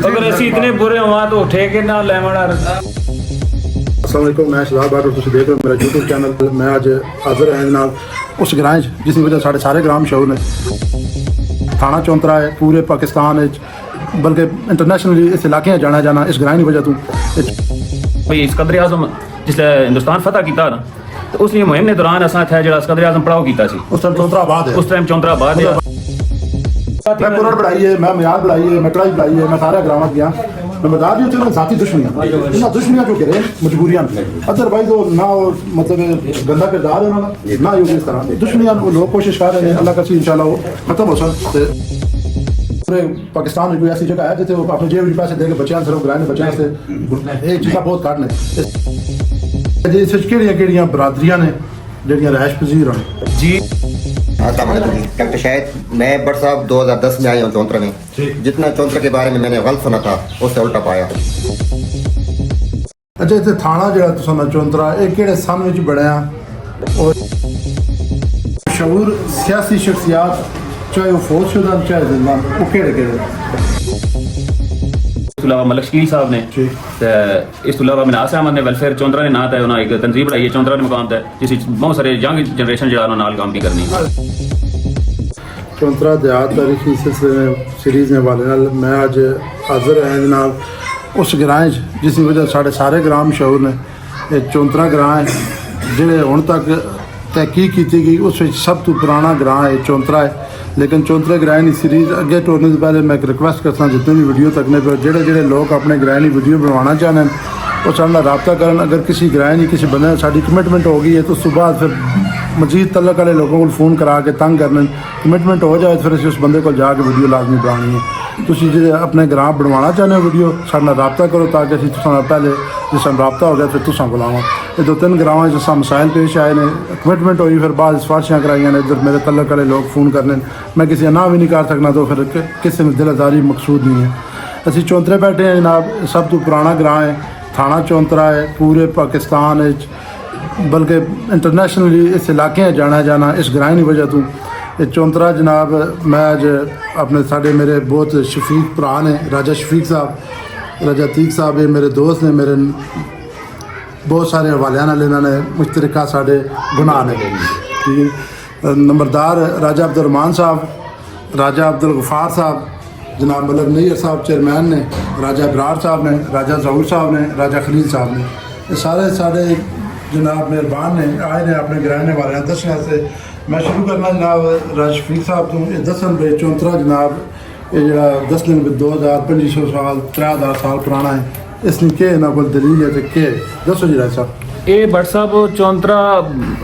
अगर ਅਸੀਂ इतने बुरे हुआ तो उठे के ना लेवना अस्सलाम मैं शहजाद बाटर तुम देख रहे हो मेरा यूट्यूब चैनल। मैं अज हाजिर है नाल उस ग्रां जिस वजह साढ़े सारे ग्राम मशहूर ने। थाना चौंतरा है पूरे पाकिस्तान बल्कि इंटरनेशनली इस इलाके जाना जाना इस ग्रां की वजह तू भाई सिकंदर आजम जिसले हिंदुस्तान फतह किया ना तो उस मुहिम के दौरान असा इतना जो सिकंदर आजम पड़ाव किया उस टाइम चौंतरा आबाद है। उस टाइम चौंतरा आबाद है। मैं कुरड़ बढ़ाई है, मैं मियाद बढ़ाई है, मैं कढ़ाई बढ़ाई है, मैं सारे ग्राम गया। मैं बता दी उत्थे जाती दुश्मनियां दुश्मनियां जो करे मजबूरियां अदरवाइज वो ना मतलब गंदा किरदार है उन्होंने ना यूज इस तरह दुश्मनियां वो लोग कोशिश कर रहे हैं। अल्लाह का इंशाल्लाह वो खत्म हो सकते। पूरे पाकिस्तान में कोई ऐसी जगह है जिसे वो अपने जेब में पैसे दे के बच्चों से ग्राम बच्चों से एक चीज़ा बहुत काटने जी केड़ियां बरादरियां ने जड़ियां रहायश पजीर हैं जी। डॉक्टर शाहिद मैं बट साहब 2010 में आया हूँ चौंतरा में। जितना चौंतरा के बारे में मैंने गलत सुना था उससे उल्टा पाया। अच्छा इतने थाना जो तुम चौंतरा ये किहड़े सन विच बनया और मशहूर सियासी शख्सियात चाहे वो फौजशुदा चाहे जिंदा वो किहड़े किहड़े इस अलावा मलक शकील साहब ने इस तो अलावा मिनास अहमद ने वेलफेयर चौंतरा ने ना है उन्होंने एक तंजीम बनाई है चौंतरा ने मकाम है जिस बहुत सारे यंग जनरेशन जो नाल काम भी करनी है। चौंतरा देहात तारीखी सिलसिले सीरीज़ ने वाले नाल मैं अज हाजिर है जनाब उस ग्रां जिस वजह साढ़े सारे ग्राम मशहूर ने। ये चौंतरा ग्रां है जिहड़े हुण तक तहकीक की गई उस सब तो पुराना ग्रां है चौंतरा है। लेकिन चौंतरे ग्रां की सीरीज़ अगे टोरने से पहले मैं एक रिक्वेस्ट करता जितने भी वीडियो तकने पर जोड़े लोग अपने ग्रां की वीडियो बनवाना चाहते हैं वो साढ़े रबता करन। अगर किसी ग्रां की किसी बंदे साड़ी कमिटमेंट हो गई है तो उस तो बाद फिर मजीद तलक वाले लोगों को फ़ोन करा के तंग करने कमिटमेंट हो जाए फिर उस बंदे को जाके वीडियो लाजमी बनानी है। तुम जो अपने ग्रां बनवाना चाहते हो वीडियो साढ़े रबता करो ताकि अभी पहले जिस रबता हो गया फिर तुसा बुलावा। ये 2-3 ग्रां जिस मसाइल पेश आए ने कमिटमेंट हुई फिर बाद सिफारिशां कराइया ने इधर मेरे तलक वाले लोग फ़ोन करने मैं किसी ना भी नहीं कर सकना तो फिर किसी में दिलदारी मकसूद नहीं है। असी चौंतरे बैठे हैं जनाब सब तो पुराना ग्रां है थाना चौंतरा है पूरे पाकिस्तान बल्कि इंटरनेशनली इस इलाके जाना जाना इस ग्रां की वजह तू ये चौंतरा जनाब। मैं अज अपने साढ़े मेरे बहुत शफीक भरा ने राजा शफीक साहब राजा तीक साहब ये मेरे दोस्त ने मेरे बहुत सारे हवाले नाल इन्होंने मुश्तरका साढ़े गुनाह ने ठीक नंबरदार राजा अब्दुलरहमान साहब राजा अब्दुल गफार साहब जनाब मलक नैयर साहब चेयरमैन ने राजा इब्रार साहब ने राजा जहूर साहब ने राजा खलील साहब ने ये सारे साढ़े जनाब मेहरबान ने आए ने अपने गिराने वाले दसने से। मैं शुरू करना जनाब राजा शफीक साहब तो ये दसन भाई चौंतरा जनाब ये जरा दस दिन 2500 साल 3000 साल पुराना है इसने के ना कोई दलील है के दसो जी राजा साहब। ये भट्ट साहब चौंतरा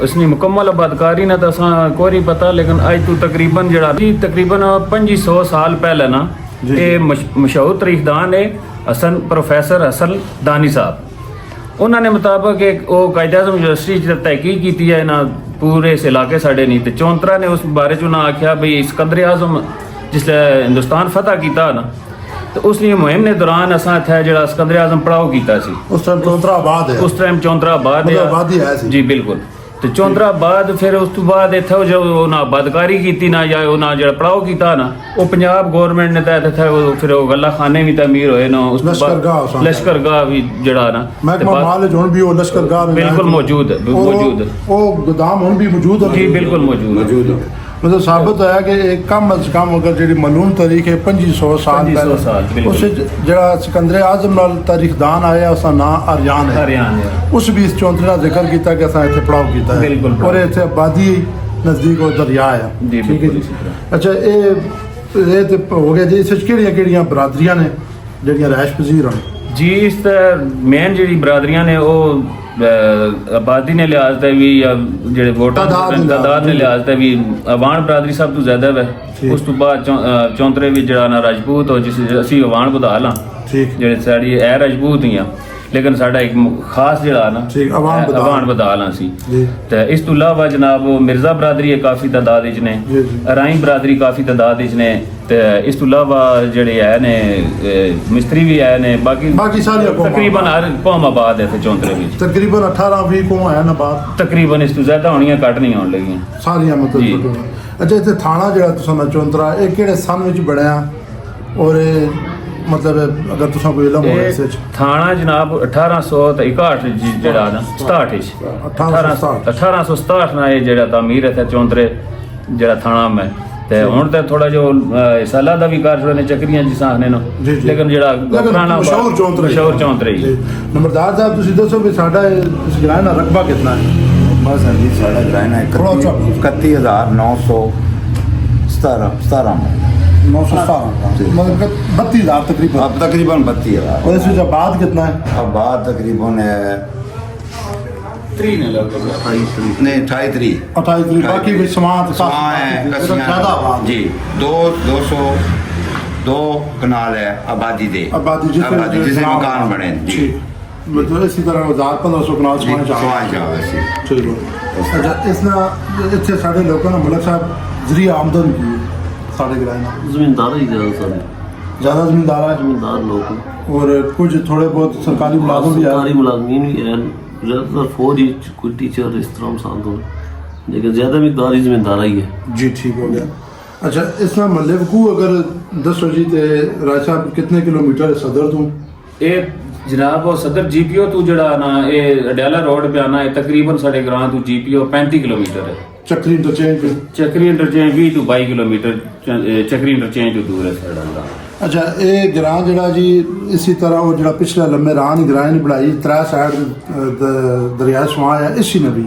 इसने मुकम्मल आबादकारी ना तो असा कोई नहीं पता लेकिन अज तो तकरीबन जरा जी तकरीबन 2500 साल पहले ना ये मशहूर तारीखदान है हसन प्रोफैसर हसन दानी साहब उन्होंने मुताबिक एक वो कायदे आज़म यूनिवर्सिटी तहकीक की है ना पूरे इस इलाके साढ़े नहीं तो चौंतरा ने उस बारे च आख्या भाई सिकंदर आज़म जिसले हिंदुस्तान फतह किया ना तो उस मुहिम के दौरान असा इतना जो सिकंदर आज़म पड़ाव किया उस टाइम चौंतरा आबाद है उस टाइम चौंतरा आबाद है जी बिल्कुल। तो चौंतरा बाद फिर उस तो बाद इतना जो उन्हें आबादकारी की ना या उन्हें जो पड़ाव किया ना वो पंजाब गौरमेंट ने तहत इतना फिर वो गला खाने भी तमीर होए ना उस लश्करगाह भी जड़ा ना बिल्कुल मौजूद वो गोदाम भी मौजूद जी बिल्कुल मौजूद मतलब साबित होया कि एक कम अज कम अगर जी मालूम तारीख है 2500 साल उस जरा सिकंदर आजम नाल तारीखदान आया उसका नाम आर्यान है उस भी इस चौंतरे का जिक्र किया कि असा इतने पड़ाव किया और इतने आबादी नज़दीक वो दरिया है ठीक है जी। अच्छा ये तो हो गया जी इस केड़ियां बरादरियां ने जड़ियां रहायश पजीर हैं जी। इस मेन जी बरादरियां ने वो आबादी ने लिहाज से भी या जो वोटर तादाद ने लिहाज से भी अवान बरादरी सब तो ज्यादा है। उस तो बाद चौंतरे भी जरा ना राजपूत हो जिस असी अवान बधा ला जो साड़ी है राजपूत ही लेकिन साडा एक खास जड़ा ना अवान बधा ला सी। तो इस तो अलावा जनाब मिर्जा बरादरी है काफ़ी तादाद ने राई बरादरी काफ़ी तादाद ने तो इस तो अलावा जड़े है ने मिस्त्री भी है ने बाकी सारी तकरीबन हर कौम आबाद है चौंतरे में तकरीबन 18-20 कौम है ना बात तकरीबन इस तो ज्यादा होनी घट नहीं आने लगी सारियां मतलब। अच्छा इतने थाना जो चौंतरा ये किहड़े सन विच बनया और मतलब अगर तुसा कोई इलम हो इस च थाना जनाब 1861 ਜਿਹੜਾ ਨਾ 67 1867 ਨਾਲ ਇਹ ਜਿਹੜਾ ਤਾਮੀਰ ਹੈ ਚੌਂਤਰੇ ਜਿਹੜਾ ਥਾਣਾ ਮੈਂ ਤੇ ਹੁਣ ਤੇ ਥੋੜਾ ਜੋ ਸਾਲਾ ਦਾ ਵੀ ਕਾਰ ਨੇ ਚੱਕਰੀਆਂ ਜਿਸਾਂ ਨੇ ਨਾ ਲੇਕਿਨ ਜਿਹੜਾ ਪੁਰਾਣਾ ਮਸ਼ਹੂਰ ਚੌਂਤਰੇ ਹੀ ਨੰਬਰਦਾਰ ਸਾਹਿਬ ਤੁਸੀਂ ਦੱਸੋ ਵੀ ਸਾਡਾ ਇਸ ਗ੍ਰਾਮ ਦਾ ਰਕਬਾ ਕਿੰਨਾ ਹੈ बस सर जी साढ़ा ग्राइन है 31,917 मतलब 32,000 तकरीबन अब तकरीबन 32,000 और इसमें आबाद कितना है आबाद तकरीबन है 3 ने लगभग नहीं 28 28 बाकी भी समात ज्यादा आबाद जी 202 कनाल है आबादी दे आबादी जिसमें मकान बने जी मतलब इसी तरह 1,500 कनाल ठीक है अच्छा इसना इतने साढ़े लोगों ने मलिक साहब जरिए आमदन की साढ़े ग्राम जमींदार ही ज़्यादा ज़्यादा जमींदार है जमींदार लोग और कुछ थोड़े बहुत सरकारी मुलाजिम भी सरकारी मुलाजमीन भी हैं ज़्यादातर फौजी कोई टीचर इस तरह शांत हो लेकिन ज़्यादा मकदार ही जमींदार ही है जी ठीक हो गया अच्छा इसमें मल्ले को अगर 10 जी थे राय साहब कितने किलोमीटर सदर तू ਇਹ ਜਨਾਬ ਉਹ ਸਦਰ ਜੀਪੀਓ ਤੋਂ ਜਿਹੜਾ ਨਾ ਇਹ ਅਡਿਆਲਾ ਰੋਡ पे आना है तकरीबन ਸਾਡੇ ਗ੍ਰਾਮ ਤੋਂ ਜੀਪੀਓ 35 ਕਿਲੋਮੀਟਰ ਹੈ ਚੱਕਰੀ ਇੰਟਰਚੇਂਜ ਚੱਕਰੀ ਇੰਟਰਚੇਂਜ 20 ਤੋਂ 22 ਕਿਲੋਮੀਟਰ ਚੱਕਰੀ ਇੰਟਰਚੇਂਜ ਤੋਂ ਦੂਰ ਹੈ ਸਾਡਾ ਦਾ अच्छा ये ग्रां जड़ा जी इसी तरह वो जड़ा पिछला लम्बे राह नहीं ग्रां नहीं बनाई 3 साइड दरिया सुहा है इसी ने भी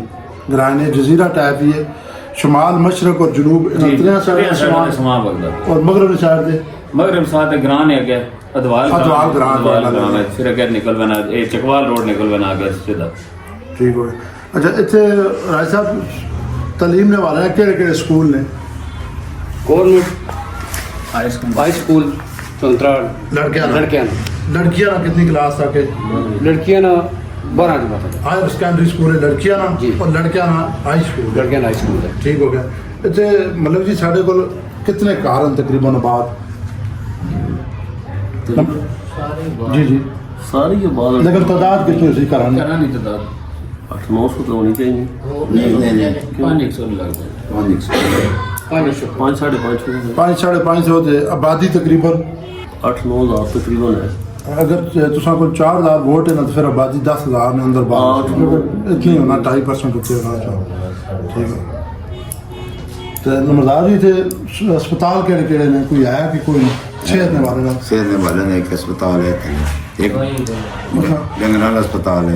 ग्रां ने जजीरा टाइप ही है शुमाल मशरक और जनूब इन 3 साइड सुहा बगदा और मगरब साइड दे मगरब साथ ग्रां ने अगे अदवाल ग्रां है फिर अगे निकल बना ये चकवाल रोड निकल बना आगे सीधा ठीक हो अच्छा इतने राय साहब तालीम ने वाले केड़े स्कूल ने गवर्नमेंट हाई स्कूल चौंतरा लड़कियां ना कितनी क्लास तक है लड़कियां ना 12 की बात है हायर सेकेंडरी स्कूल है लड़कियां ना जी। और लड़कियां ना हाई स्कूल लड़कियां हाई स्कूल है ठीक हो गया इतने मतलब जी साढ़े को कितने कारण तकरीबन आबाद जी जी सारी ये बात लेकिन तादाद कितनी उसी कारण करा नहीं तो 800-900 तो होनी चाहिए नहीं 500 लगता 5 साढ़े 5 5-5.5 होते आबादी तकरीबन 8-9 हज़ार तकरीबन है अगर तुसा को 4,000 वोट है ना तो फिर आबादी 10,000 ने अंदर बाहर इतनी होना 2.5% उत्ते होना चाहिए ठीक है तो नंबरदार जी थे अस्पताल केड़े ने कोई आया कि कोई सेहत ने वाले शहर में वाले ने एक अस्पताल है एक जंगनाल अस्पताल है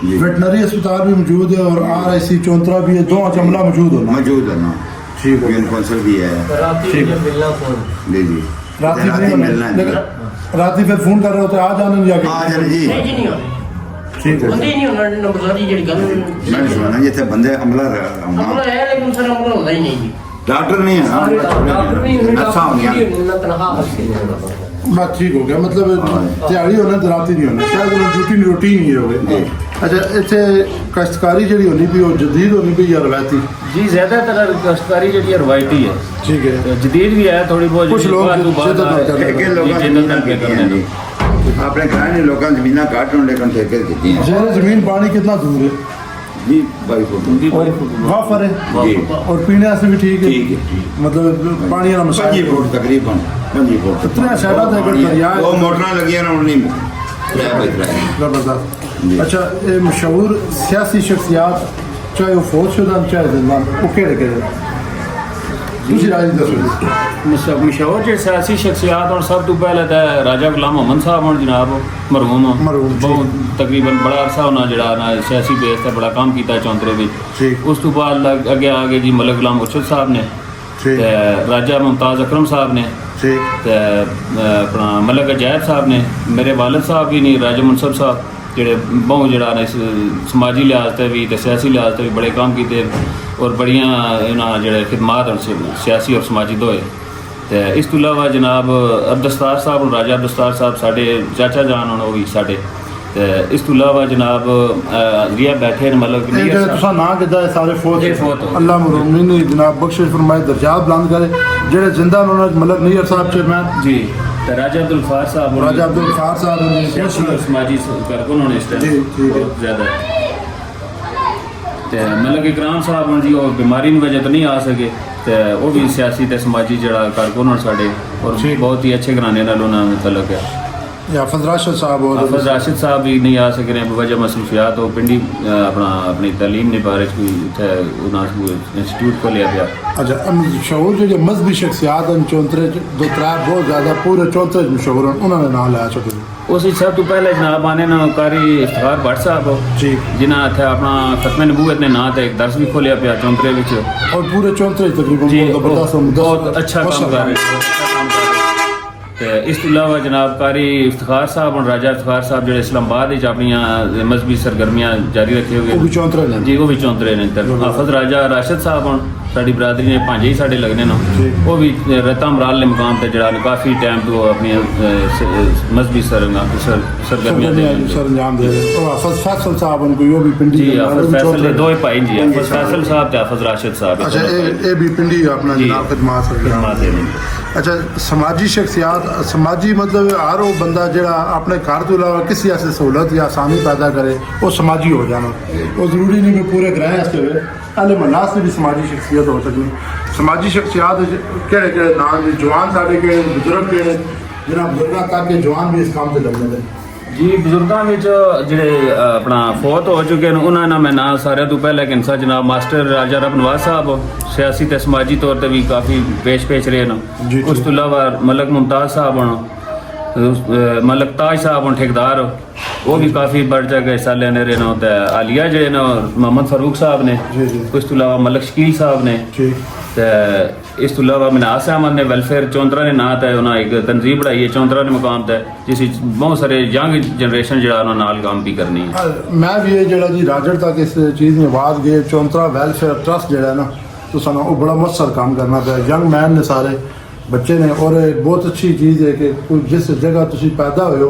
जी वेटनरी अस्पताल भी मौजूद है और RIC चौंतरा भी है दो अमला मौजूद होना मौजूद है ना ठीक है कौंसल भी है ठीक है जी जी रात रात ही मिलना है लेकिन रात फिर फोन कर रहे हो तो आ जाने नहीं आ जाके जाने जी ठीक है नहीं होना नंबरदारी ਜਿਹੜੀ ਗੱਲ मैंने सुना ना जिथे बंदे अमला ਅਮਲਾ ਹੈ ਲੇਕਿਨ ਸਰ ਅਮਲਾ ਹੁੰਦਾ ਹੀ ਨਹੀਂ ਜੀ डॉक्टर नहीं है ना अच्छा हो गया ਨਾ ਤਨਖਾਹ बस ठीक हो गया मतलब दिहाड़ी होना तो रात ही नहीं होना शायद ड्यूटी रोटी नहीं होवे अच्छा इतने काश्तकारी जी होनी भी वो जदीद होनी भी या रवायती जी ज्यादातर काश्तकारी जी रवायती है ठीक है जदीद भी है थोड़ी बहुत कुछ लोग ठेके लोग अपने घराने लोगों जमीना काटने लेकिन ठेके देती हैं जेर जमीन पानी कितना दूर है जी भाई को वाफर है जी और पीने से भी ठीक है ठीक है मतलब पानी का 5 मसाला फुट तकरीबन 5 फुट इतना शहरा था अगर दरिया वो मोटर लगी है ना उन्हें जबरदस्त अच्छा ये मशहूर सियासी शख्सियात चाहे वो फौजशुदा चाहे जिंदा वो केड़े दूसरी राज दसो मशहूर जो सियासी शख्सियात और सब तो पहले तो राजा गुलाम मोहम्मद साहब और जनाब मरहूम मरहूम, बहुत तकरीबन बड़ा अरसा होना जड़ा ना सियासी बेस ते बड़ा काम किया चौंतरे में ठीक उस तो बाद अगे आगे जी मलिक गुलाम मुर्शद साहब ने ठीक ते राजा मुमताज़ अकरम साहब ने ठीक ते अपना मलिक अजैब साहब ने मेरे वालिद साहब भी नहीं राजा मुनसब साहब जेड़े बहुत जड़ा ने समाजी लिहाज से भी सियासी लिहाज से भी बड़े काम किए और बड़ियां इन्होंने जेड़े खिदमात सियासी और समाजी दोए तो इस तो इलावा जनाब अब्दुस्तार साहब और राजा अब्दुस्तार साहब साढ़े चाचा जान होने वो भी साढ़े तो इस तो इलावा जनाब रिया बैठे मतलब ये जो तुसा ना किदा है सारे फौज ये फौत हो। अल्लाह मुरमीन जनाब बख्शिश फरमाए दर्जात बुलंद करे जेड़े जिंदा ने उन्होंने मलक नैयर साहब चेयरमैन जी तो राजा अब्दुल फार साहब और राजा अब्दुल खार साहब सियासी और समाजी करके उन्होंने इस जी, ठीक है। बहुत ज़्यादा तो मलिक इकराम साहब जी वो बीमारी की वजह तो नहीं आ सके तो ਤੇ ਉਹ ਵੀ ਸਿਆਸੀ ਤੇ ਸਮਾਜੀ ਜਿਹੜਾ ਕਾਰਕੁਨ ਹੋਣ ਸਾਡੇ ਔਰ ਬਹੁਤ ਹੀ ਅੱਛੇ ਘਰਾਣੇ ਨਾਲ ਉਹਨਾਂ ਨੂੰ ਤਲਕ ਹੈ ਹਾਫਿਜ਼ ਰਾਸ਼ਦ ਸਾਹਿਬ और हाफिज राशिद साहब भी नहीं आ सक रहे हैं बवजह मसरूफियात और पिंडी अपनी तालीम ने बारे कोई इंस्टीट्यूट को लिया गया। अच्छा मशहूर जो मजहबी शख्सियात हैं चौंतरे दो त्रै बहुत ज़्यादा पूरे चौंतरे मशहूर हैं उन्होंने नाम लिया चुके उस सब तो पहले जनाब आने ना कारी इफ्तिखार भट्ट साहब जी जिन्हें इतना अपना खत्म नबूवत ने नाम एक दर्स भी खोलिया पिया चौंतरे विच और पूरे चौंतरे तकरीबन जी बहुत अच्छा काम कर रहे ਤੇ ਇਸ ਤੋਂ ਇਲਾਵਾ ਜਨਾਬ ਕਾਰੀ ਇਫਤਖਾਰ ਸਾਹਿਬ ਔਰ ਰਾਜਾ ਇਫਤਖਾਰ ਸਾਹਿਬ ਜਿਹੜੇ ਇਸਲਾਮਾਬਾਦ ਵਿੱਚ ਆਪਣੀਆਂ ਮਜ਼ਹਬੀ ਸਰਗਰਮੀਆਂ ਜਾਰੀ ਰੱਖੇ ਹੋਏ ਉਹ ਵੀ ਚੌਂਤਰੇ ਨੇ ਜੀ ਉਹ ਵੀ ਚੌਂਤਰੇ ਨੇ ਤੇ ਹਾਫਿਜ਼ ਰਾਜਾ ਰਾਸ਼ਦ ਸਾਹਿਬ ਹੁਣ ਸਾਡੀ ਬਰਾਦਰੀ ਨੇ ਭਾਂਜੇ ਹੀ ਸਾਡੇ ਲੱਗਨੇ ਨੇ ਉਹ ਵੀ ਰਤਾ ਮਰਾਲ ਦੇ ਮੁਕਾਮ ਤੇ ਜਿਹੜਾ ਕਾਫੀ ਟਾਈਮ ਤੋਂ ਆਪਣੀਆਂ ਮਜ਼ਹਬੀ ਸਰਗਰਮੀਆਂ ਦੇ ਸਰੰਜਾਮ ਦੇ ਉਹ ਹਾਫਿਜ਼ ਫੈਸਲ ਸਾਹਿਬ ਨੇ ਕੋਈ ਉਹ ਵੀ ਪਿੰਡੀ ਜੀ ਹਾਫਿਜ਼ ਫੈਸਲ ਦੇ ਦੋ ਹੀ ਭਾਈ ਜੀ ਹਾਫਿਜ਼ ਫੈਸਲ ਸਾਹਿਬ ਤੇ ਹਾਫਿਜ਼ ਰਾਸ਼ਦ ਸਾਹਿਬ ਅੱਛਾ ਇਹ ਵੀ ਪਿੰਡੀ ਆਪਣਾ ਜਨਾਬ ਖਿਦਮਤ ਸਰਗਰਮ ਦੇ ਨੇ अच्छा समाजी शख्सियात समाजी मतलब हर वो बंदा जरा अपने घर तो अलावा किसी ऐसी सहूलत या आसानी पैदा करे वो समाजी हो जाना वो ज़रूरी नहीं कि पूरे ग्रह इसके हुए अहले मन्नास में भी समाजी शख्सियत हो सकती समाजी शख्सियात केड़े केड़े नाम जवान साढ़े केड़े बुजुर्ग केड़े जिन्हें बुजुर्गों तक के जवान भी इस काम से लगने दे जी बुजुर्गों में ਜਿਹੜੇ ਆਪਣਾ ਫੌਤ ਹੋ ਚੁੱਕੇ ਨੇ ਉਹਨਾਂ ਨਾਲ ਮੈਂ ਨਾਂ ਸਾਰਿਆਂ ਤੋਂ ਪਹਿਲਾਂ ਕਿੰਸਾ ਜਨਾਬ ਮਾਸਟਰ ਰਾਜਾ ਰਬ ਨਵਾਜ਼ ਸਾਹਿਬ ਸਿਆਸੀ ਤੇ ਸਮਾਜੀ ਤੌਰ ਤੇ ਵੀ ਕਾਫੀ ਪੇਸ਼ ਰਹੇ ਨੇ ਉਸ ਤੋਂ ਇਲਾਵਾ ਮਲਕ ਮੁਮਤਾਜ਼ ਸਾਹਿਬ ਹੁਣ ਮਲਕ ਤਾਜ ਸਾਹਿਬ ਹੁਣ ਠੇਕੇਦਾਰ ਉਹ ਵੀ ਕਾਫੀ ਬੜ ਜਗ੍ਹਾ ਹਿੱਸਾ ਲੈਣੇ ਰਹੇ ਨੇ ਤੇ ਆਲੀਆ ਜਿਹੜੇ ਨੇ ਮੁਹੰਮਦ ਫਾਰੂਕ ਸਾਹਿਬ ਨੇ ਉਸ ਤੋਂ ਇਲਾਵਾ ਮਲਕ ਸ਼ਕੀਲ ਸਾਹਿਬ ਨੇ ਤੇ ਇਸ ਤੋਂ ਇਲਾਵਾ ਮਨਾਸ ਅਹਿਮਦ ਨੇ ਵੈਲਫੇਅਰ ਚੌਂਤਰਾ ਨੇ ਨਾਂ ਤੇ ਉਹਨਾਂ ਇੱਕ ਤਨਜ਼ੀਮ ਬਣਾਈ ਹੈ ਚੌਂਤਰਾ ਦੇ ਮੁਕਾਮ ਤੇ ਜਿਸ ਵਿੱਚ ਬਹੁਤ ਸਾਰੇ ਯੰਗ ਜਨਰੇਸ਼ਨ ਜਿਹੜਾ ਉਹਨਾਂ ਨਾਲ ਕੰਮ ਵੀ ਕਰਨੀ ਹੈ ਮੈਂ ਵੀ ਇਹ ਜਿਹੜਾ ਜੀ ਰਾਜੜ ਤੱਕ ਇਸ ਚੀਜ਼ ਨੂੰ ਆਵਾਜ਼ ਗਏ ਚੌਂਤਰਾ ਵੈਲਫੇਅਰ ਟਰਸਟ ਜਿਹੜਾ ਨਾ तो सानू वो बड़ा मसर काम करना पिया यंग मैन ने सारे बच्चे ने और बहुत अच्छी चीज़ है कि कोई जिस जगह तुम पैदा हो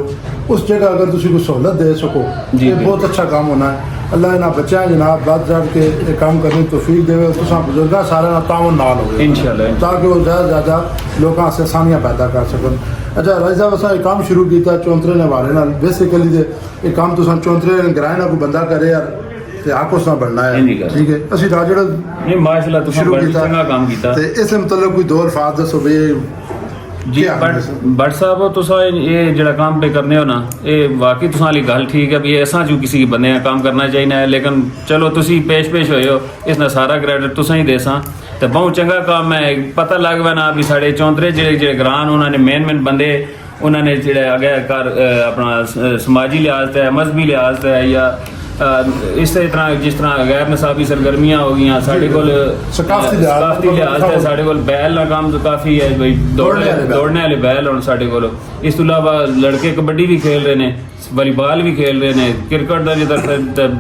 उस जगह अगर तुम कोई सहूलत दे सको ये बहुत अच्छा काम होना है अल्लाह इन्होंने बच्चा जनाब बढ़ चढ़ के ये काम करने की तौफीक देवे तुम बुजुर्ग सारे ताउन नाल हो इंशाअल्लाह ताकि वो ज़्यादा से ज़्यादा लोगों से आसानियाँ पैदा कर सकन अच्छा राज साहब असा एक काम शुरू किया चौंतरे ने हवाले बेसिकली ये काम तो चौंतरे ग्राए ना कोई बंदा करे यार ਤੇ ਆਕੋਸ ਨਾਲ ਬਣਨਾ ਹੈ ਠੀਕ ਹੈ ਅਸੀਂ ਰਾਜੜ ਨਹੀਂ ਮਾਸ਼ਾਅੱਲਾ ਤੁਸੀਂ ਬੜਾ ਚੰਗਾ ਕੰਮ ਕੀਤਾ ਤੇ ਇਸ ਮਤਲਬ ਕੋਈ ਦੋ ਅਲਫਾਜ਼ ਦੱਸੋ ਵੀ ਜੀ ਬਟ ਸਾਹਿਬ ਤੁਸੀਂ ਇਹ ਜਿਹੜਾ ਕੰਮ पे करने हो ना ये वाकई तुम्हारी गल ठीक है भी ऐसा जो किसी बंदे काम करना चाहिए लेकिन चलो तुसी पेश होए हो इसना सारा क्रेडिट तुसा ही देसा तो बहुत चंगा काम है पता लग ना भी साढ़े चौंतरे ਜਿਹੜੇ ਗ੍ਰਾਨ ਉਹਨਾਂ ਨੇ मेन बंदे ਉਹਨਾਂ ਨੇ ਜਿਹੜੇ ਅਗੇ ਕਰ ਆਪਣਾ ਸਮਾਜੀ ਲਿਹਾਜ਼ ਤੇ ਮਜ਼ਹਬੀ ਲਿਹਾਜ਼ ਤੇ ਜਾਂ इस तरह जिस तरह गैर निसाबी सरगर्मियां हो गई साढ़े कोल सकाफती लिहाज है साढ़े कोल बैल का काम तो काफ़ी है भाई दौड़ने वाले बैल होने साढ़े कोल इस तो इलावा लड़के कबड्डी भी खेल रहे हैं वॉलीबॉल भी खेल रहे हैं क्रिकेट का जिधर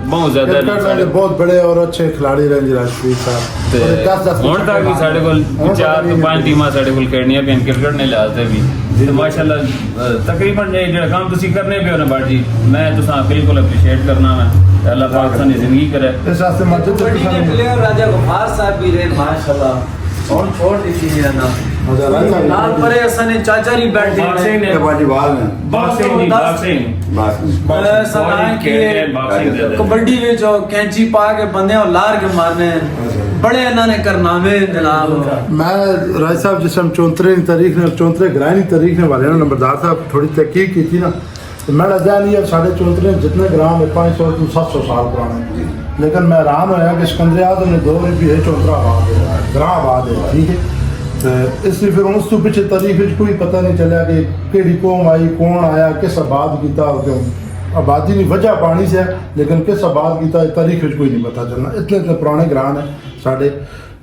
बहुत ज़्यादा बहुत बड़े और अच्छे खिलाड़ी रहे राजपूत साहब हुण तक भी साढ़े कोल 4 तो 5 टीमां साढ़े कोल खेलनियां पे क्रिकेट ने लिहाज से भी तो माशाल्लाह तकरीबन जो काम तुसी करने पे हो ना बाजी मैं तुसा बिल्कुल अप्रिशिएट करना मैं अल्लाह पाक सानी जिंदगी करे इस वास्ते मस्जिद प्लेयर राजा गफार साहब भी रहे माशाल्लाह और छोड़ दी थी ना नाल परे असने चाचा री बैठे ने वालीबॉल में बॉक्सिंग सलाह की कबड्डी में जो कैंची पा के बंदे और लार के मारने बड़े इन्होंने करनामे जनाब मैं राज साहब जिस हम चौंतरे तारीख ने चौंतरे ग्राह की तारीख ने वाले नंबरदार साहब थोड़ी तहकीक की थी ना तो मैं लगा लिया साढ़े चौंतरे जितने ग्राम 500 to 700 साल पुराने लेकिन मैं हैरान होया कि सिकंदर आज़म ने 2 में भी ये चौंतरा आबाद है ग्राह आबाद है ठीक है तो इसलिए फिर उस तो पिछले तारीख में कोई पता नहीं चला कि केड़ी कौम आई कौन आया किस आबाद किया क्यों आबादी की वजह पानी से है लेकिन किस आबाद किया तारीख में कोई नहीं पता चलना इतने पुराने ग्राह ने साढ़े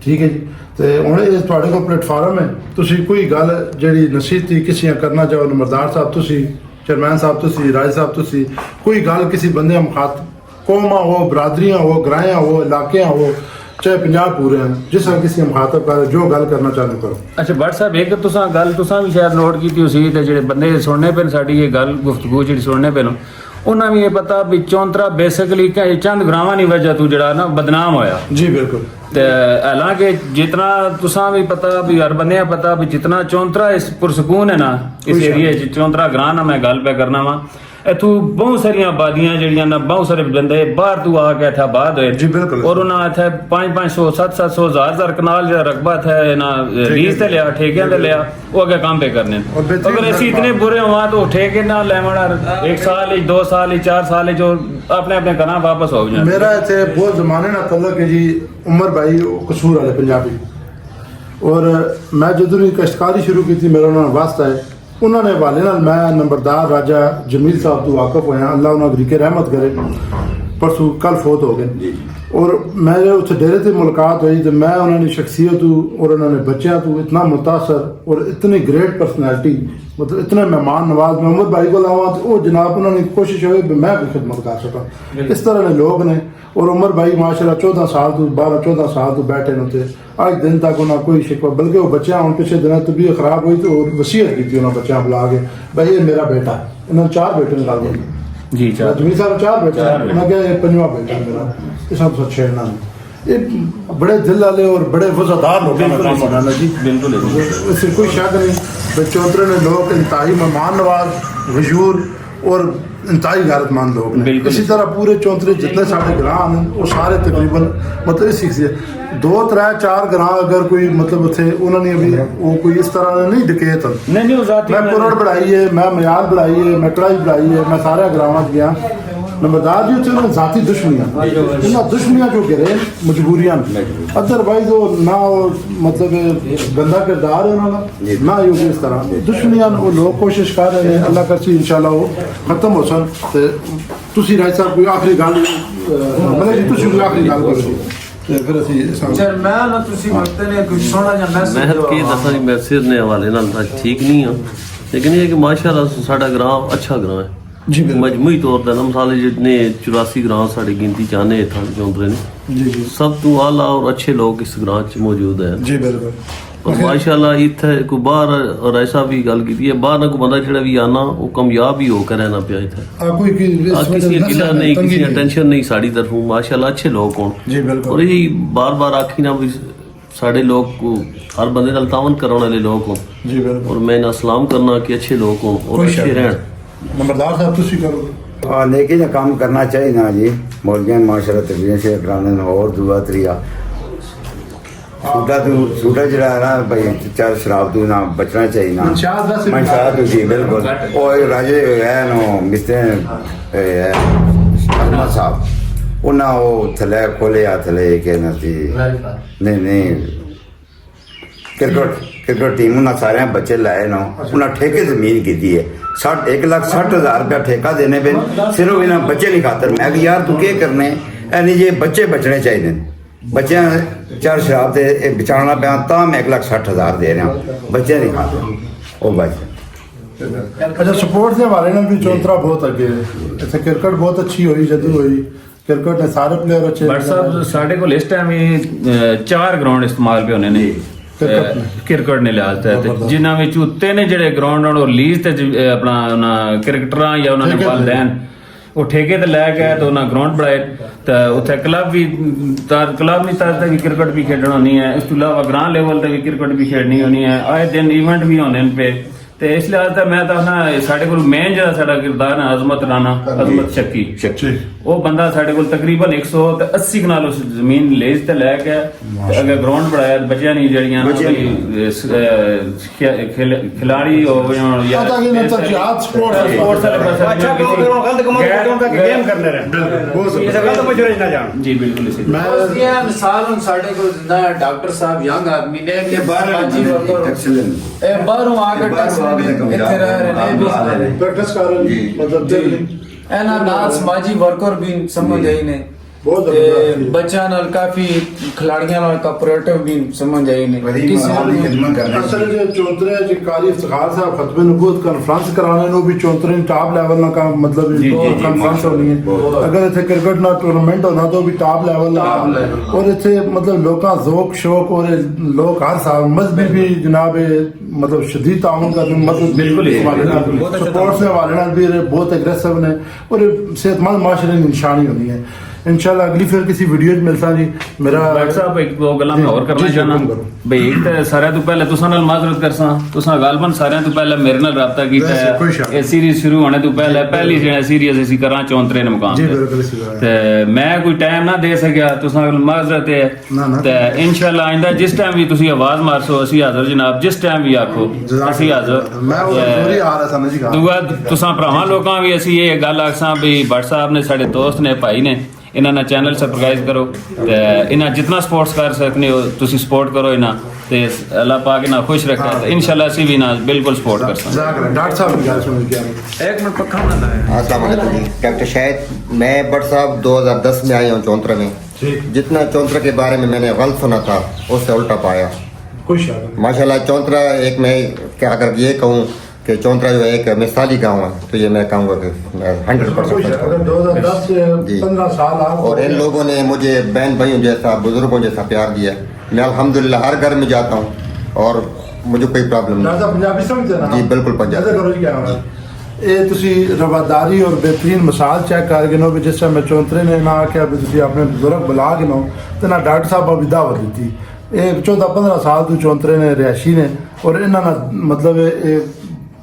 ठीक है जी तो हूँ ये थोड़े को प्लेटफार्म है तुसी कोई गल जी नसीहती किसी करना चाहो नंबरदार साहब तुसी चेयरमैन साहब तुसी राज साहब तुसी कोई गल किसी बंदे मुखात कौमा हो बरादरियाँ हो ग्राहियाँ हो इलाके हो चाहे 50 पूरे हैं जिस किसी मुखातब कर जो गल करना चाहते करो अच्छा भट्ट साहब एक तुसा गल तुसा भी शायद नोट की सी ते जेडे बंदे सुनने पे साडी ये गल गुफ्तगू जी सुनने पे उन्हें भी ये पता भी चौंतरा बेसिकली चंद ग्रावां की वजह तू जड़ा ना बदनाम होया जी बिल्कुल ते हालांकि जितना तुसा भी पता भी हर बंदे पता भी जितना चौंतरा इस पुरसकून है ना इस एरिया चौंतरा ग्रां ना मैं गल पे करना वा ਇਥੋਂ ਬਹੁਤ ਸਾਰੀਆਂ ਆਬਾਦੀਆਂ ਜਿਹੜੀਆਂ ਨਾ ਬਹੁਤ ਸਾਰੇ ਬੰਦੇ ਬਾਹਰ ਤੋਂ ਆ ਕੇ ਇੱਥੇ ਆਬਾਦ ਹੋਏ ਜੀ, ਬਿਲਕੁਲ। ਔਰ ਉਹਨਾਂ ਇੱਥੇ 500 700 1000 ਕਨਾਲ ਜਿਹੜਾ ਰਕਬਾ ਹੈ ਨਾ ਰੀਸ ਤੇ ਲਿਆ ਠੇਕਿਆਂ ਤੇ ਲਿਆ ਉਹ ਅੱਗੇ ਕੰਮ पे करने और बेहतरीन अगर ऐसी इतने बुरे हुआ तो ठेके ना लेवना 1 साल 2 साल 4 साल जो अपने अपने घरां वापस हो जाए मेरा इतने बहुत जमाने ना तलक है जी उमर भाई कसूर वाले पंजाबी और मैं ਜਦੋਂ ਵੀ ਕਸ਼ਤਕਾਰੀ ਸ਼ੁਰੂ ਕੀਤੀ ਮੇਰਾ ਉਹਨਾਂ ਨਾਲ ਵਾਸਤਾ ਹੈ ਉਹਨਾਂ ਨੇ ਹਵਾਲੇ ਨਾਲ ਮੈਂ ਨੰਬਰਦਾਰ ਰਾਜਾ ਜਮੀਲ ਸਾਹਿਬ ਤੋਂ ਵਾਕਿਫ ਹੋਇਆ ਅੱਲਾਹ ਉਹਨਾਂ ਦੀ ਰਿਕੇ ਰਹਿਮਤ ਕਰੇ परसों कल फोत हो गए और मैं जब उत्थे डेरे ते मुलाकात हुई तो मैं उन्होंने शख्सियत और उन्होंने बच्चों तो इतना मुतासर और इतनी ग्रेट पर्सनैलिटी मतलब इतने मेहमान नवाज मैं उमर भाई को लावा तो वो जनाब उन्होंने कोशिश हुई भी मैं कोई खिदमत कर सका इस तरह के लोग ने और उमर भाई माशाल्लाह 14 साल तो 12-14 साल तो बैठे न थे आज दिन तक उन्होंने कोई शिकवा बल्कि वो बच्चा हूँ पिछले दिन तबीयत खराब हुई तो वसीयत की थी उन्होंने बच्चा बुला के भाई ये मेरा बेटा इन्होंने 4 बेटे निकाल दिए जी जमीन साहब 4 बेटा मैं क्या 5वां बेटा मेरा इस सब छेड़ना नहीं ये बड़े दिल वाले और बड़े वफादार लोग हैं काम बनाना जी बिल्कुल इससे कोई शक नहीं भाई चौधरी ने लोग इंतहाई मेहमान नवाज गजूर और इंतहाई गैरतमंद लोग ने इसी तरह पूरे चौधरी जितने सारे ग्रां हैं वो सारे तकरीबन मतलब इसी से 2-3-4 ग्रां अगर कोई मतलब थे उन्होंने अभी वो कोई इस तरह नहीं डकैत नहीं मैं कुरड़ बढ़ाई है मैं मयाल बढ़ाई है मैं कढ़ाई बढ़ाई है मैं सारे ग्रावां गया नंबरदार जी उत्थे जाती दुश्मनियां इन्हां दुश्मनियां जो गिरे मजबूरियां अदरवाइज वो ना मतलब गंदा किरदार है उन्होंने ना यो इस तरह दुश्मनियां वो लोग कोशिश कर रहे हैं अल्लाह करसी इंशाल्लाह वो खत्म हो सन ते तुसी राय साहब कोई आखिरी गल मतलब जी तुसी कोई आखिरी गल करो ਤੇ ਫਿਰ ਅਸੀਂ ਚੇਅਰਮੈਨ ਤੁਸੀਂ ਮੰਗਦੇ ਨੇ ਕੁਝ ਸੋਹਣਾ ਜਿਹਾ ਮੈਸੇਜ ਮੈਂ ਕੀ ਦੱਸਾਂ ਜੀ ਮੈਸੇਜ ਦੇ ਹਵਾਲੇ ਨਾਲ ਤਾਂ ਠੀਕ ਨਹੀਂ ਆ ਲੇਕਿਨ ਇਹ ਕਿ ਮਾਸ਼ਾਅੱਲਾ ਸਾਡਾ ਗ੍ਰਾਮ ਅੱਛਾ ਗ੍ਰਾਮ ਹੈ ਜੀ ਬਿਲਕੁਲ ਮਜਮੂਈ ਤੌਰ ਤੇ ਨਮਸਾਲੇ ਜਿਤਨੇ 84 ਗ੍ਰਾਮ ਸਾਡੀ ਗਿਣਤੀ ਚਾਹਨੇ ਥਾਂ ਚੌਂਤਰੇ ਨੇ ਜੀ ਜੀ ਸਭ ਤੋਂ ਆਲਾ ਔਰ ਅੱਛੇ ਲੋਕ ਇਸ ਗ੍ਰਾਮ 'ਚ ਮੌਜੂਦ ਹੈ ਜੀ ਬਿਲਕੁਲ ਔਰ ਮਾਸ਼ਾਅੱਲਾ ਇੱਥੇ ਕੋ ਬਾਹਰ ਔਰ ਐਸਾ ਵੀ ਗੱਲ ਕੀਤੀ ਹੈ ਬਾਹਰ ਨਾ ਕੋ ਬੰਦਾ ਜਿਹੜਾ ਵੀ ਆਣਾ ਉਹ ਕਾਮਯਾਬ ਹੀ ਹੋ ਕੇ ਰਹਿਣਾ ਪਿਆ ਇੱਥੇ कोई किसी किला नहीं किसी टेंशन नहीं साड़ी तरफों माशाल्लाह अच्छे लोग हों जी बिल्कुल और यही बार बार आखी ना भी साढ़े लोग को हर बंदे नाल तावन करने वाले लोग हों जी बिल्कुल और मैं ना सलाम करना कि अच्छे लोग हों और कोई अच्छे शक रहन नंबरदार साहब तुसी करो लेकिन काम करना चाहिए ना जी मौलवियाँ माशाल्लाह तकरीबन से कराने और दुआ तरिया सूटा जरा है ना भाई चार शराब तो ना बचना चाहिए ना मंशात जी बिल्कुल और राजे है नो मिस्टर अहमद साहब उन्हें वो थले खोले आ थले के नती नहीं क्रिकेट टीम उन्हें सारे बच्चे लाए ना उन्हें ठेके जमीन की दी है 1,60,000 रुपया ठेका देने पे सिर्फ इन्हें बच्चे नहीं खातर मैं कि यार तू क्या करने यानी ये बच्चे बचने चाहिए बच्चे 4 शराब से बचाना पाया तो मैं 1,60,000 दे रहा बच्चे नहीं खाते वो बच्चे अच्छा सपोर्ट के हवाले नाल भी चौंतरा बहुत अगे है इत्थे क्रिकेट बहुत अच्छी हुई जदों हुई क्रिकेट ने सारे प्लेयर अच्छे बट साहब साढ़े को इस टाइम 4 ग्राउंड इस्तेमाल पे होने ने क्रिकेट ने लिहाज तहत जिन्हां विच उत्ते ने ਜਿਹੜੇ ਗਰਾਊਂਡ ਉਹ ਲੀਜ਼ ਤੇ ਆਪਣਾ ਉਹਨਾਂ ਕ੍ਰਿਕਟਰਾਂ ਜਾਂ ਉਹਨਾਂ ਦੇ ਵਾਲदैन ਉਹ ਠੇਕੇ ਤੇ ਲੈ ਕੇ ਤੇ ਉਹਨਾਂ ਗਰਾਊਂਡ ਬਣਾਏ ਤਾਂ ਉੱਥੇ ਕਲੱਬ ਵੀ ਕਲੱਬ ਨਹੀਂ ਤਾਂ ਵੀ ਕ੍ਰਿਕਟ ਵੀ ਖੇਡਣਾ ਹੋਣੀ ਹੈ ਇਸ ਤੋਂ ਇਲਾਵਾ ਗ੍ਰਾਂਡ ਲੈਵਲ ਤੇ ਵੀ ਕ੍ਰਿਕਟ ਵੀ ਖੇਡਣੀ ਹੋਣੀ ਹੈ ਆਏ ਦਿਨ ਇਵੈਂਟ ਵੀ ਹੋਣੇ ਨੇ ਪਏ ਤੇ ਇਸ ਲਈ ਤਾਂ ਮੈਂ ਤਾਂ ਨਾ ਸਾਡੇ ਕੋਲ ਮੇਨ ਜਿਹੜਾ ਸਾਡਾ ਕਿਰਦਾਰ ਹੈ ਅਜ਼ਮਤ ਰਾਣਾ ਅਜ਼ਮਤ ਸ਼ੱਕੀ ਉਹ ਬੰਦਾ ਸਾਡੇ ਕੋਲ ਤਕਰੀਬਨ 180 ਕਨਾਲ ਉਸ ਜ਼ਮੀਨ ਲੀਜ਼ ਤੇ ਲੈ ਕੇ ਤੇ ਅਗਰ ਗਰਾਊਂਡ ਬਣਾਇਆ ਬੱਚਿਆਂ ਨਹੀਂ ਜਿਹੜੀਆਂ ਖਿਲਾੜੀ ਹੋ ਜਾਂ पता कि मतलब जिहाद स्पोर्ट्स अच्छा गलत कमाल करता कि गेम करने रहे इसे गलत मशवरे ना जान जी बिल्कुल इसी मैं ਇਹ ਮਿਸਾਲ ਹੁਣ ਸਾਡੇ ਕੋਲ ਜਿੰਦਾ ਡਾਕਟਰ ਸਾਹਿਬ ਯੰਗ ਆਦਮੀ ਨੇ ਕਿ ਇਹ ਬਾਹਰੋਂ ਆ ਕੇ ਟੈਕਸ ਇੱਥੇ ਰਹਿ ਰਹੇ ਨੇ प्रैक्टिस कर रहे मतलब ਇਹਨਾਂ ਨਾਲ ਸਮਾਜੀ ਵਰਕਰ ਵੀ ਸਮਝ ਆਈ ਨੇ बहुत ਤੇ ਬੱਚਿਆਂ ਨਾਲ ਕਾਫੀ ਖਿਲਾੜੀਆਂ ਨਾਲ ਕੋਆਪਰੇਟਿਵ ਵੀ ਸਮਝ ਆਈ ਨੇ असल जो चौंतरे जो कारी इफ्तिखार साहब खतबे नबूवत कॉन्फ्रेंस कराने नो भी चौंतरे टॉप लेवल ना का मतलब कॉन्फ्रेंस होनी है अगर इतने क्रिकेट ना टूर्नामेंट होना तो भी टॉप लेवल और इतने मतलब लोग ज़ौक शौक और लोग हर साल मजहबी भी जनाब मतलब शदीद ताउन करने मतलब बिल्कुल सपोर्ट्स के हवाले भी बहुत एग्रेसिव ने और सेहतमंद माशरे की निशानी होनी है इंशाल्लाह अगली फिर किसी वीडियो च मिलता जी मेरा ਡਾਕਟਰ ਸਾਹਿਬ ਇੱਕ ਦੋ ਗੱਲਾਂ ਮੈਂ ਹੋਰ ਕਰਨਾ ਜੀ, ਚਾਹਨਾ ਹੁਕਮ ਕਰੋ। ਬਈ ਇੱਕ ਤਾਂ ਸਾਰਿਆਂ ਤੋਂ ਪਹਿਲੇ ਤੁਸਾਂ ਨਾਲ ਮਾਜ਼ਰਤ ਕਰਸਾਂ ਤੁਸਾਂ ਗਾਲਬਨ ਸਾਰਿਆਂ ਤੋਂ ਪਹਿਲੇ ਮੇਰੇ ਨਾਲ ਰਾਬਤਾ ਕੀਤਾ ਵੈਸੇ ਕੋਈ ਸ਼ੱਕ ਹੈ ਇਹ ਸੀਰੀਜ਼ ਸ਼ੁਰੂ ਹੋਣੇ ਤੋਂ ਪਹਿਲੇ ਪਹਿਲੀ ਜਿਹੜਾ ਸੀਰੀਜ਼ ਅਸੀਂ ਕਰਾਂ 34 ਨੇ ਮੁਕਾਮ जी ਤੇ। बिल्कुल इसी तरह है। ਤੇ ਮੈਂ ਕੋਈ ਟਾਈਮ ਨਾ ਦੇ ਸਕਿਆ ਤੁਸਾਂ ਨਾਲ ਮਾਜ਼ਰਤ ਹੈ ਨਾ, ਨਾ। ਤੇ ਇਨਸ਼ਾਅੱਲਾ ਆਇੰਦਾ ਜਿਸ ਟਾਈਮ ਵੀ ਤੁਸੀਂ ਆਵਾਜ਼ ਮਾਰਸੋ ਅਸੀਂ ਹਾਜ਼ਰ ਜਨਾਬ ਜਿਸ ਟਾਈਮ ਵੀ ਆਖੋ ਅਸੀਂ ਹਾਜ਼ਰ मैं वो जरूरी आ रहा था ना जी कहा ਦੂਆ ਤੁਸਾਂ ਭਰਾਵਾਂ ਲੋਕਾਂ ਵੀ ਅਸੀਂ ਇਹ ਗੱਲ ਆਖਸਾਂ ਵੀ ਭੱਟ ਸਾਹਿਬ ਨੇ ਸਾਡੇ ਦੋਸਤ ਨੇ ਭਾਈ ਨੇ ਇਹਨਾਂ ਨਾਲ ਚੈਨਲ ਸਬਸਕ੍ਰਾਈਬ ਕਰੋ ਤੇ ਇਹਨਾਂ ਜਿੰਨਾ ਸਪੋਰਟਸ ਕਰ ਸਕਨੇ ਹੋ ਤੁਸੀਂ ਸਪੋਰਟ ਕਰੋ ਇਹਨਾਂ ਤੇ ਅੱਲਾਹ ਪਾਕ ਇਹਨਾਂ ਖੁਸ਼ ਰੱਖੇ ਤੇ ਇਨਸ਼ਾਅੱਲਾ ਅਸੀਂ ਵੀ ਨਾ ਬਿਲਕੁਲ ਸਪੋर्ट कर सकते जज़ाक अल्लाह। डॉक्टर साहब की गल सुन के आ रहे एक मिनट पक्का बना है अस्सलाम वालेकुम जी डॉक्टर शाहिद मैं भट्ट साहब 2010 में आया हूँ चौंतरा में जितना चौंतरा के बारे में मैंने गलत सुना था उससे उल्टा पाया कोई शक नहीं। माशाल्लाह चौंतरा एक मैं क्या अगर ये कहूँ कि चौंतरा जो है एक मिसाली गांव है तो ये मैं कहूँगा कि मैं 100% अगर 2010 से जी। 15 साल आप और इन लोगों ने मुझे बहन भाइयों जैसा बुजुर्गों जैसा प्यार दिया मैं अल्हम्दुलिल्लाह हर घर में जाता हूँ और मुझे कोई प्रॉब्लम नहीं राजा पंजाबी समझते ना जी, बिल्कुल पंजाबी। ऐसा करो जी क्या होगा ਇਹ ਤੁਸੀਂ ਰਵਾਦਾਰੀ ਔਰ ਬਿਹਤਰੀਨ ਮਿਸਾਲ ਚੈੱਕ ਕਰਕੇ ਨੋ ਵੀ ਜਿਸ ਤਰ੍ਹਾਂ ਮੈਂ ਚੌਂਤਰੇ ਨੇ ਨਾ ਆਖਿਆ ਵੀ ਤੁਸੀਂ ਆਪਣੇ ਬਜ਼ੁਰਗ ਬੁਲਾ ਕੇ ਨੋ ਤੇ ਨਾ ਡਾਕਟਰ ਸਾਹਿਬ ਵੀ ਦਾਵਤ ਦਿੱਤੀ ਇਹ 14-15 ਸਾਲ ਤੋਂ ਚੌਂਤਰੇ ਨੇ ਰਿਹਾਇਸ਼ੀ ਨੇ ਔਰ ਇਹਨਾਂ ਨਾਲ ਮਤਲਬ ਇਹ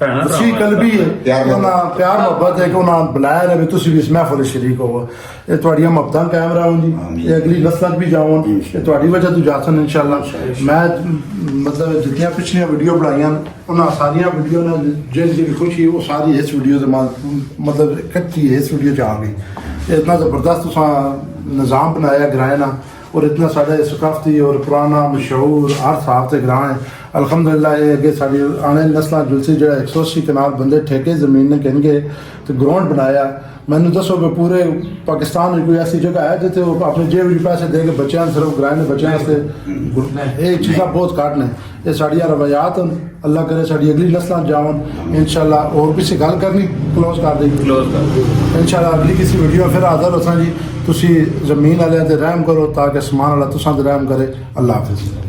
ਖੁਸ਼ੀ ਕਲਬੀ ਹੈ ਉਹਨਾਂ ਪਿਆਰ ਮੁਹੱਬਤ ਹੈ ਕਿ ਉਹਨਾਂ ਬੁਲਾਇਆ ਨੇ ਵੀ ਤੁਸੀਂ ਵੀ ਇਸ ਮਹਿਫਲ ਵਿੱਚ ਸ਼ਰੀਕ ਹੋਵੋ ਇਹ ਤੁਹਾਡੀਆਂ ਮੁਹੱਬਤਾਂ ਕਾਇਮ ਰਹਿਣ ਇਹ ਅਗਲੀ ਨਸਲਾਂ 'ਚ ਵੀ ਜਾਵਣ ਇਹ ਤੁਹਾਡੀ ਵਜ੍ਹਾ ਤੋਂ ਜਾਸਨ ਇਨਸ਼ਾਅੱਲਾ ਮੈਂ ਮਤਲਬ ਜਿੱਤੀਆਂ ਪਿਛਲੀਆਂ ਵੀਡੀਓ ਬਣਾਈਆਂ ਉਹਨਾਂ ਸਾਰੀਆਂ ਵੀਡੀਓ ਨਾਲ ਜਿਹੜੀ ਖੁਸ਼ੀ ਉਹ ਸਾਰੀ ਇਸ ਵੀਡੀਓ ਦੇ ਮਤਲਬ ਇਕੱਠੀ ਇਸ ਵੀਡੀਓ 'ਚ ਆ ਗਈ इतना ज़बरदस्त तुसा निज़ाम बनाया ग्राएं ना और इतना साढ़े सकाफती और पुराना मशहूर हर साहब से ग्रां है अल्हम्दुलिल्लाह ये अगे साड़ी आने नस्ल जुलसी जो 180 कनाल बंदे ठेके ज़मीन ने कहेंगे तो ग्राउंड बनाया मैंने दसो कि पूरे पाकिस्तान में कोई ऐसी जगह है जिसे वो अपने जेब भी पैसे दे के बच्चों सिर्फ ग्राएं ने बच्चों से ये चीज़ा बहुत घट ने ये साड़ियाँ रवायात अल्लाह करे साड़ी अगली नस्ल जावन इंशाल्लाह और किसी गल करनी क्लोज कर देगी इंशाल्लाह अगली किसी वीडियो फिर हाज़र होसा जी तुसी ज़मीन वाले ते रहम करो ताकि समान वाला तुसां ते रहम करे अल्लाह हाफिज़।